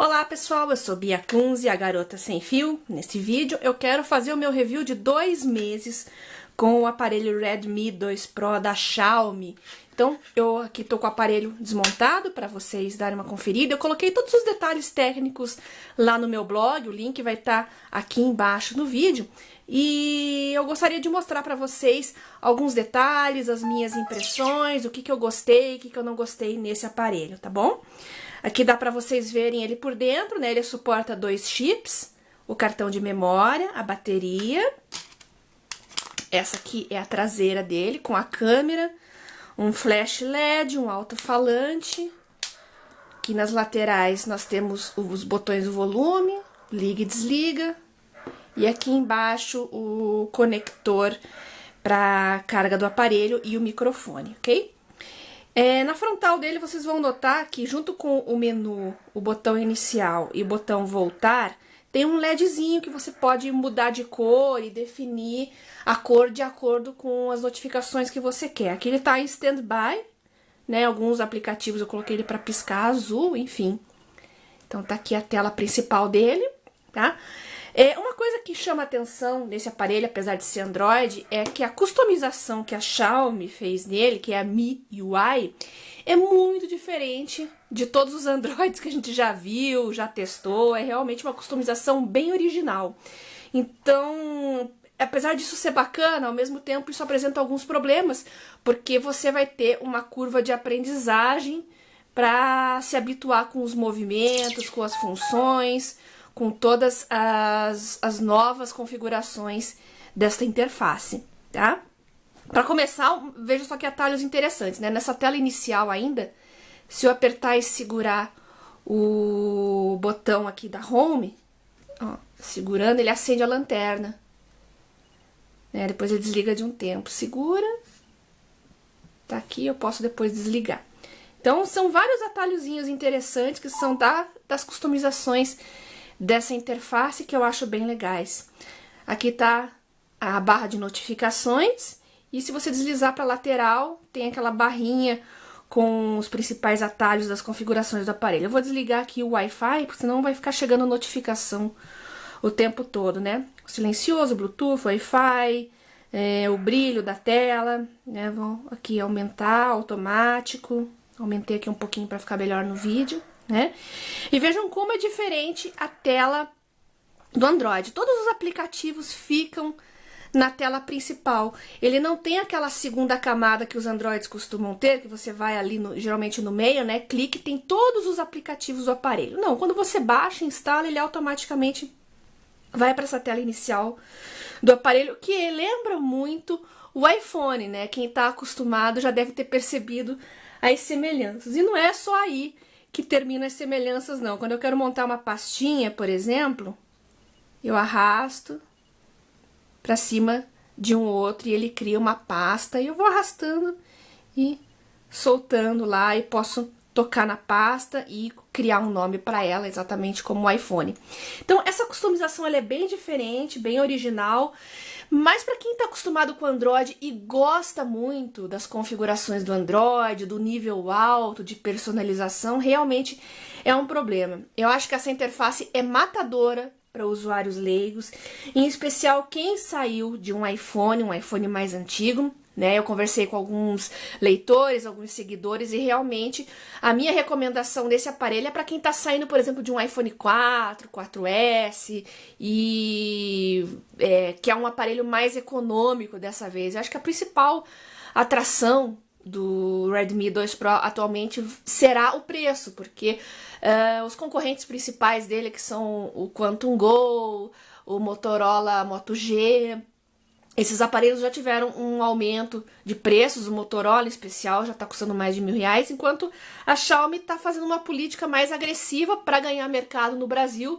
Olá pessoal, eu sou Bia Kunze, a garota sem fio. Neste vídeo eu quero fazer o meu review de 2 meses com o aparelho Redmi 2 Pro da Xiaomi. Então eu aqui tô com o aparelho desmontado para vocês darem uma conferida. Eu coloquei todos os detalhes técnicos lá no meu blog, o link vai estar aqui embaixo no vídeo. E eu gostaria de mostrar para vocês alguns detalhes, as minhas impressões, o que eu gostei, o que eu não gostei nesse aparelho, tá bom? Aqui dá para vocês verem ele por dentro, né? Ele suporta 2 chips, o cartão de memória, a bateria. Essa aqui é a traseira dele, com a câmera, um flash LED, um alto-falante. Aqui nas laterais nós temos os botões do volume, liga e desliga. E aqui embaixo o conector para carga do aparelho e o microfone, ok? Na frontal dele vocês vão notar que junto com o menu, o botão inicial e o botão voltar, tem um LEDzinho que você pode mudar de cor e definir a cor de acordo com as notificações que você quer. Aqui ele tá em standby, né? Alguns aplicativos eu coloquei ele para piscar azul, enfim. Então tá aqui a tela principal dele, tá? Uma coisa que chama atenção nesse aparelho, apesar de ser Android, é que a customização que a Xiaomi fez nele, que é a MIUI, é muito diferente de todos os Androids que a gente já viu, já testou. É realmente uma customização bem original. Então, apesar disso ser bacana, ao mesmo tempo isso apresenta alguns problemas, porque você vai ter uma curva de aprendizagem para se habituar com os movimentos, com as funções, com todas as novas configurações desta interface, tá? Para começar, veja só que atalhos interessantes, né? Nessa tela inicial ainda, se eu apertar e segurar o botão aqui da Home, ó, segurando, ele acende a lanterna, né? Depois ele desliga de um tempo. Segura, tá aqui, eu posso depois desligar. Então, são vários atalhozinhos interessantes que são das customizações dessa interface que eu acho bem legais. Aqui tá a barra de notificações e se você deslizar para a lateral, tem aquela barrinha com os principais atalhos das configurações do aparelho. Eu vou desligar aqui o Wi-Fi, porque senão vai ficar chegando notificação o tempo todo, né? Silencioso, Bluetooth, Wi-Fi, o brilho da tela, né? Vou aqui aumentar, automático. Aumentei aqui um pouquinho para ficar melhor no vídeo, né? E vejam como é diferente a tela do Android. Todos os aplicativos ficam na tela principal. Ele não tem aquela segunda camada que os Androids costumam ter, que você vai ali, geralmente no meio, né? Clique, tem todos os aplicativos do aparelho. Não, quando você baixa, instala, ele automaticamente vai para essa tela inicial do aparelho, que lembra muito o iPhone, né? Quem tá acostumado já deve ter percebido as semelhanças. E não é só aí que termina as semelhanças, não. Quando eu quero montar uma pastinha, por exemplo, eu arrasto para cima de um outro e ele cria uma pasta e eu vou arrastando e soltando lá e posso tocar na pasta e criar um nome para ela, exatamente como o iPhone. Então, essa customização ela é bem diferente, bem original, mas para quem está acostumado com o Android e gosta muito das configurações do Android, do nível alto de personalização, realmente é um problema. Eu acho que essa interface é matadora para usuários leigos, em especial quem saiu de um iPhone mais antigo, né? Eu conversei com alguns leitores, alguns seguidores, e realmente a minha recomendação desse aparelho é para quem está saindo, por exemplo, de um iPhone 4, 4S, e que é um aparelho mais econômico dessa vez. Eu acho que a principal atração do Redmi 2 Pro atualmente será o preço, porque os concorrentes principais dele, que são o Quantum Go, o Motorola Moto G, esses aparelhos já tiveram um aumento de preços. O Motorola em especial já está custando mais de R$1.000, enquanto a Xiaomi está fazendo uma política mais agressiva para ganhar mercado no Brasil.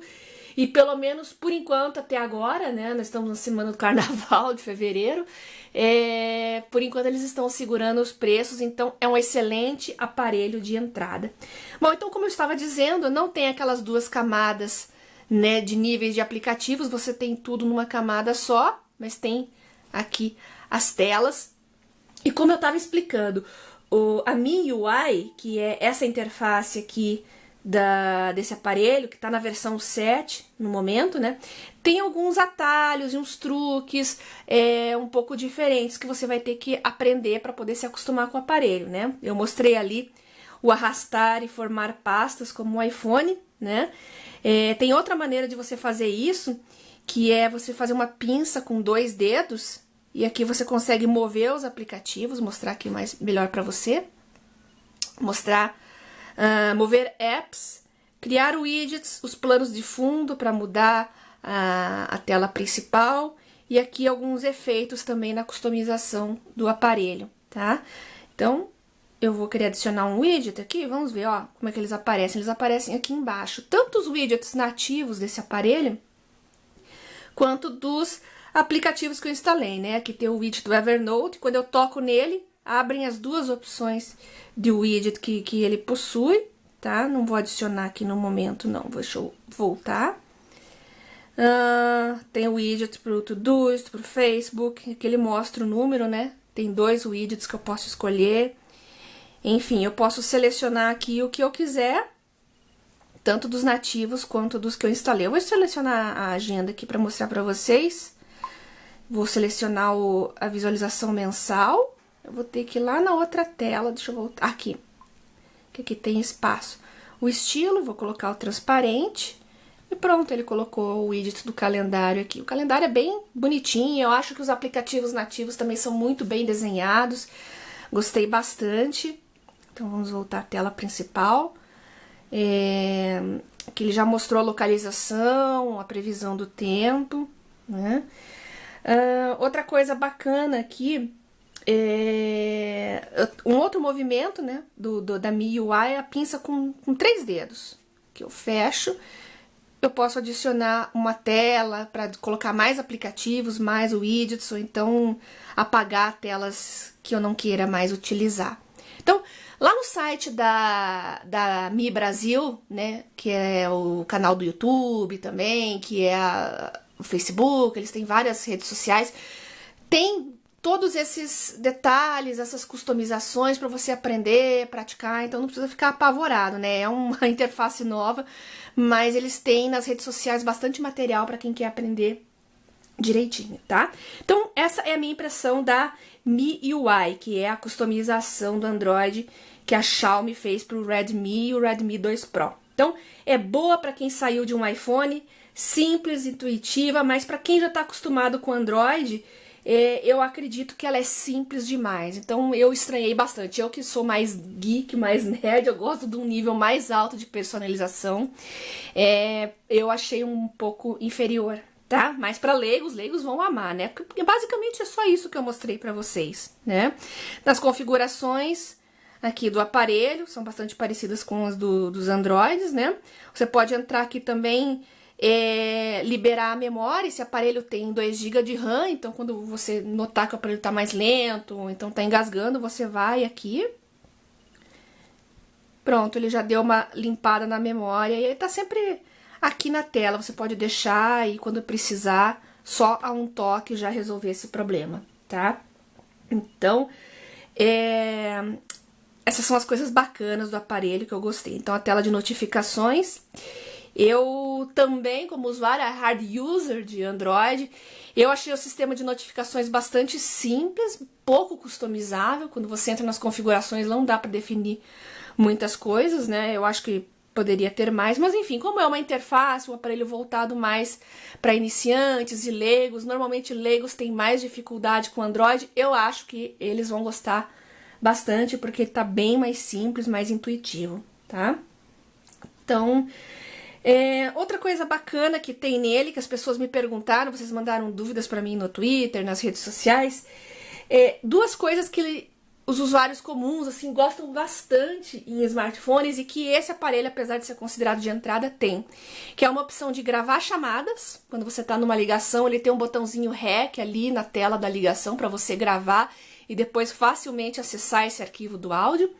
E pelo menos por enquanto, até agora, né, nós estamos na semana do carnaval de fevereiro, por enquanto eles estão segurando os preços, então é um excelente aparelho de entrada. Bom, então como eu estava dizendo, não tem aquelas duas camadas, né, de níveis de aplicativos, você tem tudo numa camada só, mas tem aqui as telas. E como eu estava explicando, a MIUI, que é essa interface aqui desse aparelho, que está na versão 7 no momento, né? Tem alguns atalhos e uns truques um pouco diferentes que você vai ter que aprender para poder se acostumar com o aparelho, né? Eu mostrei ali o arrastar e formar pastas como o iPhone, né? Tem outra maneira de você fazer isso, que é você fazer uma pinça com 2 dedos, e aqui você consegue mover os aplicativos, mostrar aqui melhor para você, mover apps, criar widgets, os planos de fundo para mudar a tela principal, e aqui alguns efeitos também na customização do aparelho, tá? Então, eu vou querer adicionar um widget aqui, vamos ver, ó, como é que eles aparecem. Eles aparecem aqui embaixo, tanto os widgets nativos desse aparelho, quanto dos aplicativos que eu instalei, né? Aqui tem o widget do Evernote, quando eu toco nele, abrem as 2 opções de widget que ele possui, tá? Não vou adicionar aqui no momento, não, deixa eu voltar. Tem o widget para o Todoist, para o Facebook, que ele mostra o número, né? Tem 2 widgets que eu posso escolher. Enfim, eu posso selecionar aqui o que eu quiser, tanto dos nativos quanto dos que eu instalei. Eu vou selecionar a agenda aqui para mostrar para vocês. Vou selecionar a visualização mensal. Eu vou ter que ir lá na outra tela, deixa eu voltar aqui, que aqui tem espaço. O estilo, vou colocar o transparente. E pronto, ele colocou o widget do calendário aqui. O calendário é bem bonitinho, eu acho que os aplicativos nativos também são muito bem desenhados. Gostei bastante. Então, vamos voltar à tela principal. Aqui ele já mostrou a localização, a previsão do tempo, né? Outra coisa bacana aqui, um outro movimento, né, da MIUI é a pinça com 3 dedos, que eu fecho. Eu posso adicionar uma tela para colocar mais aplicativos, mais widgets, ou então apagar telas que eu não queira mais utilizar. Então, lá no site da Mi Brasil, né, que é o canal do YouTube também, que é o Facebook, eles têm várias redes sociais, tem todos esses detalhes, essas customizações para você aprender, praticar, então não precisa ficar apavorado, né? É uma interface nova, mas eles têm nas redes sociais bastante material para quem quer aprender direitinho, tá? Então, essa é a minha impressão da MIUI, que é a customização do Android que a Xiaomi fez para o Redmi e o Redmi 2 Pro. Então, é boa para quem saiu de um iPhone, simples, intuitiva, mas para quem já está acostumado com Android, eu acredito que ela é simples demais. Então, eu estranhei bastante. Eu que sou mais geek, mais nerd, eu gosto de um nível mais alto de personalização. Eu achei um pouco inferior, tá? Mas para leigos vão amar, né? Porque basicamente é só isso que eu mostrei para vocês, né? Das configurações aqui do aparelho, são bastante parecidas com as dos Androids, né? Você pode entrar aqui também, liberar a memória. Esse aparelho tem 2 GB de RAM, então quando você notar que o aparelho tá mais lento, ou então tá engasgando, você vai aqui. Pronto, ele já deu uma limpada na memória e ele tá sempre aqui na tela. Você pode deixar e quando precisar, só a um toque já resolver esse problema, tá? Então, essas são as coisas bacanas do aparelho que eu gostei. Então, a tela de notificações. Eu também, como usuária hard user de Android, eu achei o sistema de notificações bastante simples, pouco customizável. Quando você entra nas configurações, não dá para definir muitas coisas, né? Eu acho que poderia ter mais, mas enfim, como é uma interface, um aparelho voltado mais para iniciantes e leigos, normalmente leigos têm mais dificuldade com Android, eu acho que eles vão gostar bastante, porque ele tá bem mais simples, mais intuitivo, tá? Então, outra coisa bacana que tem nele, que as pessoas me perguntaram, vocês mandaram dúvidas para mim no Twitter, nas redes sociais, 2 coisas que os usuários comuns assim gostam bastante em smartphones e que esse aparelho, apesar de ser considerado de entrada, tem, que é uma opção de gravar chamadas. Quando você está numa ligação, ele tem um botãozinho REC ali na tela da ligação para você gravar e depois facilmente acessar esse arquivo do áudio.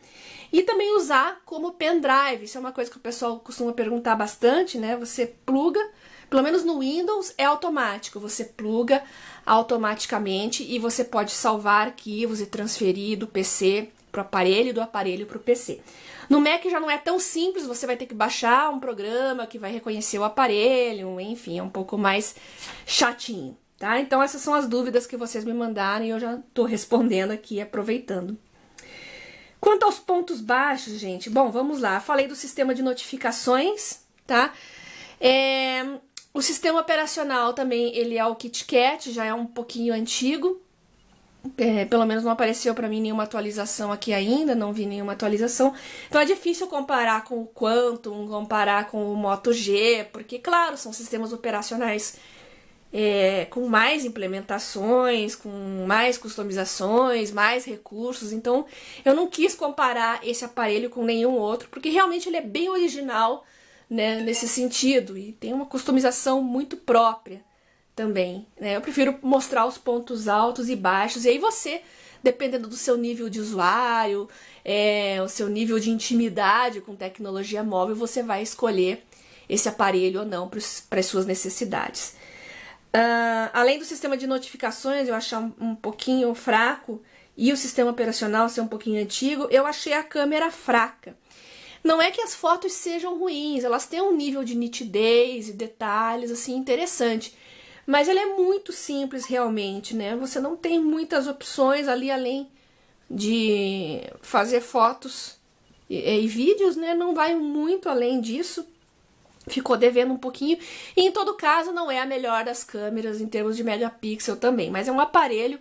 E também usar como pendrive, isso é uma coisa que o pessoal costuma perguntar bastante, né? Você pluga, pelo menos no Windows é automático, você pluga automaticamente e você pode salvar arquivos e transferir do PC pro aparelho e do aparelho pro PC. No Mac já não é tão simples, você vai ter que baixar um programa que vai reconhecer o aparelho, enfim, é um pouco mais chatinho, tá? Então essas são as dúvidas que vocês me mandaram e eu já tô respondendo aqui, aproveitando. Quanto aos pontos baixos, gente, bom, vamos lá. Falei do sistema de notificações, tá? O sistema operacional também, ele é o KitKat, já é um pouquinho antigo. Pelo menos não apareceu para mim nenhuma atualização aqui ainda, não vi nenhuma atualização. Então é difícil comparar com o Quantum, comparar com o Moto G, porque, claro, são sistemas operacionais com mais implementações, com mais customizações, mais recursos. Então eu não quis comparar esse aparelho com nenhum outro, porque realmente ele é bem original, né, nesse sentido, e tem uma customização muito própria também, né? Eu prefiro mostrar os pontos altos e baixos, e aí você, dependendo do seu nível de usuário, o seu nível de intimidade com tecnologia móvel, você vai escolher esse aparelho ou não para as suas necessidades. Além do sistema de notificações eu achar um pouquinho fraco e o sistema operacional ser um pouquinho antigo, eu achei a câmera fraca. Não é que as fotos sejam ruins, elas têm um nível de nitidez e detalhes assim interessante, mas ela é muito simples realmente, né? Você não tem muitas opções ali além de fazer fotos e vídeos, né? Não vai muito além disso. Ficou devendo um pouquinho, e em todo caso não é a melhor das câmeras em termos de megapixel também, mas é um aparelho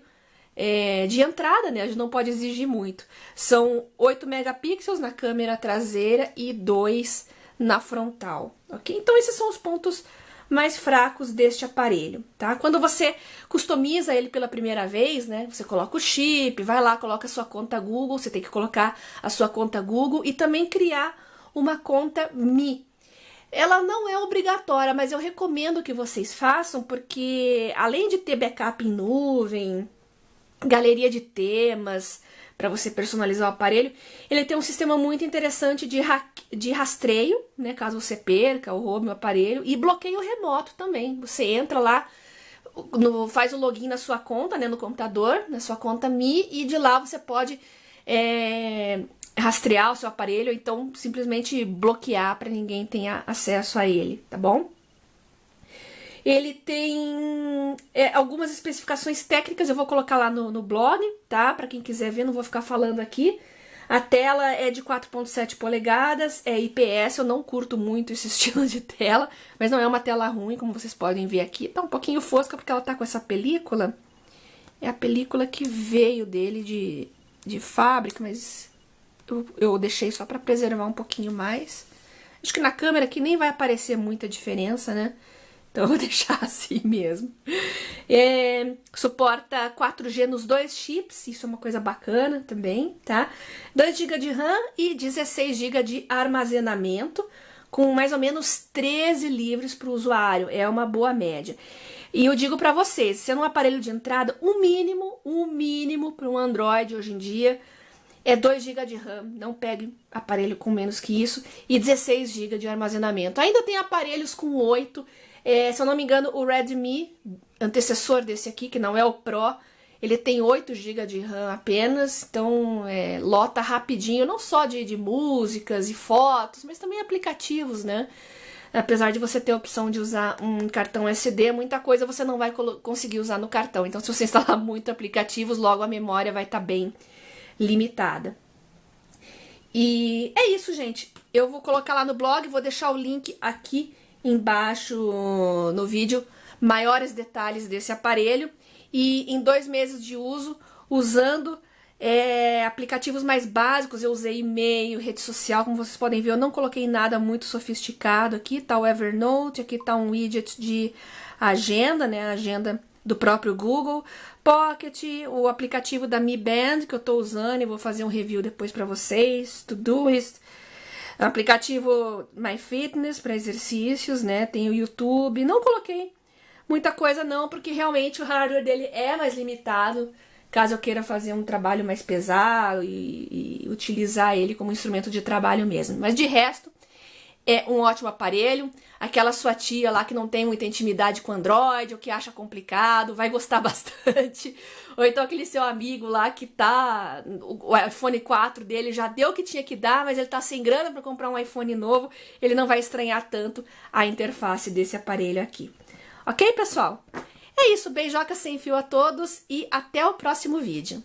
de entrada, né? A gente não pode exigir muito. São 8 megapixels na câmera traseira e 2 na frontal, ok? Então esses são os pontos mais fracos deste aparelho, tá? Quando você customiza ele pela primeira vez, né? Você coloca o chip, vai lá, coloca a sua conta Google, você tem que colocar a sua conta Google e também criar uma conta Mi. Ela não é obrigatória, mas eu recomendo que vocês façam, porque além de ter backup em nuvem, galeria de temas, para você personalizar o aparelho, ele tem um sistema muito interessante de rastreio, né, caso você perca ou roube o aparelho, e bloqueio remoto também. Você entra lá, faz o login na sua conta, né, no computador, na sua conta Mi, e de lá você pode rastrear o seu aparelho, ou então simplesmente bloquear para ninguém tenha acesso a ele, tá bom? Ele tem algumas especificações técnicas, eu vou colocar lá no blog, tá? Para quem quiser ver, não vou ficar falando aqui. A tela é de 4.7 polegadas, é IPS, eu não curto muito esse estilo de tela, mas não é uma tela ruim, como vocês podem ver aqui. Tá um pouquinho fosca porque ela tá com essa película. É a película que veio dele de fábrica, mas eu deixei só para preservar um pouquinho mais. Acho que na câmera aqui nem vai aparecer muita diferença, né? Então eu vou deixar assim mesmo. Suporta 4G nos 2 chips, isso é uma coisa bacana também, tá? 2 GB de RAM e 16 GB de armazenamento, com mais ou menos 13 livros para o usuário, é uma boa média. E eu digo para vocês, sendo um aparelho de entrada, o mínimo para um Android hoje em dia é 2 GB de RAM, não pegue aparelho com menos que isso, e 16 GB de armazenamento. Ainda tem aparelhos com 8, se eu não me engano, o Redmi, antecessor desse aqui, que não é o Pro, ele tem 8 GB de RAM apenas, então lota rapidinho, não só de músicas e fotos, mas também aplicativos, né? Apesar de você ter a opção de usar um cartão SD, muita coisa você não vai conseguir usar no cartão. Então, se você instalar muito aplicativos, logo a memória vai estar bem limitada. E é isso, gente. Eu vou colocar lá no blog, vou deixar o link aqui embaixo no vídeo, maiores detalhes desse aparelho. E em 2 meses de uso, usando aplicativos mais básicos, eu usei e-mail, rede social, como vocês podem ver, eu não coloquei nada muito sofisticado aqui. Tá o Evernote, aqui tá um widget de agenda, né, a agenda do próprio Google, Pocket, o aplicativo da Mi Band que eu tô usando e vou fazer um review depois para vocês, Todoist, aplicativo MyFitness para exercícios, né, tem o YouTube, não coloquei muita coisa não, porque realmente o hardware dele é mais limitado, caso eu queira fazer um trabalho mais pesado e utilizar ele como instrumento de trabalho mesmo, mas de resto, é um ótimo aparelho. Aquela sua tia lá que não tem muita intimidade com Android ou que acha complicado, vai gostar bastante. Ou então aquele seu amigo lá que tá... O iPhone 4 dele já deu o que tinha que dar, mas ele tá sem grana para comprar um iPhone novo. Ele não vai estranhar tanto a interface desse aparelho aqui. Ok, pessoal? É isso, beijoca sem fio a todos e até o próximo vídeo.